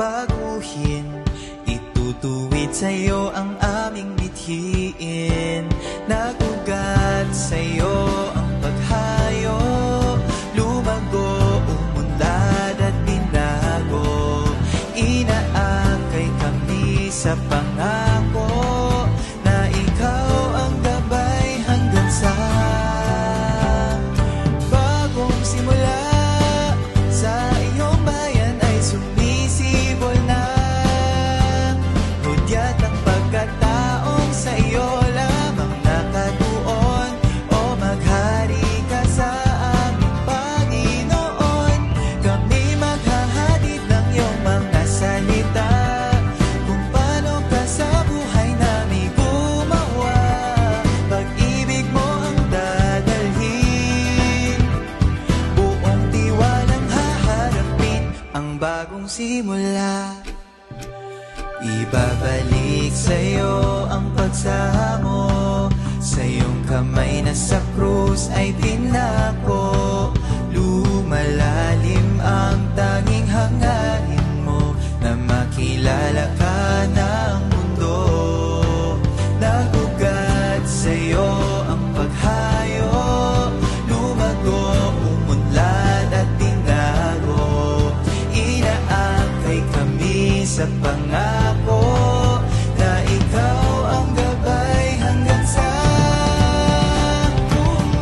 baguhin. Itutuwid sa'yo ang aming mithiin. Nagugat sa'yo ang paghayo, lumago, umunlad at binago. Inaakay kami sa pangako na ikaw ang gabay hanggang sa bagong simula. Sa iyong bayan ay sumisibol na, hudyat ang pagkataong sa iyo lamang nakatuon. O maghari ka sa aming Panginoon, kami maghahatid ng iyong mga salita, kung paano ka sa buhay namin gumawa. Pag-ibig mo ang dadalhin, buong tiwalang haharapin ang bagong simula. Ibabalik sa'yo ang pagsamo, sa iyong kamay na sa krus ay pinako. Lumalalim ang tanging hangarin mo, na makilala ka ng mundo. Nagugat sa'yo ang paghayo, lumago, umunlad at tinago. Inaakay kami sa pangako na ikaw ang gabay hanggang sa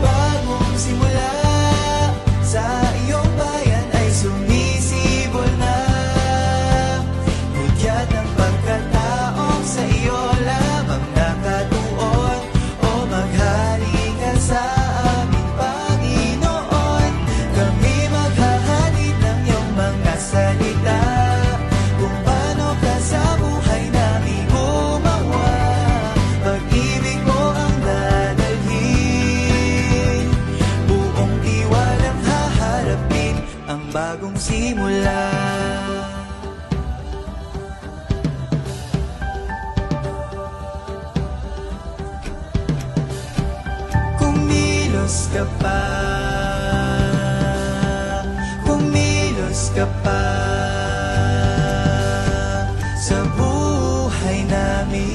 bagong simula. Sa iyong bayan ay sumisibol na, hudyat ang pagkataong sa iyo lamang nakatuon. O maghari ka sa aming Panginoon, kami maghahatid ng iyong mga salita, kung paano ka sa buhay namin gumawa. Pag-ibig mo ang dadalhin, buong tiwalang haharapin ang bagong simula. Kumilos ka pa, kumilos ka pa sa buhay namin.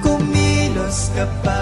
Kumilos ka pa,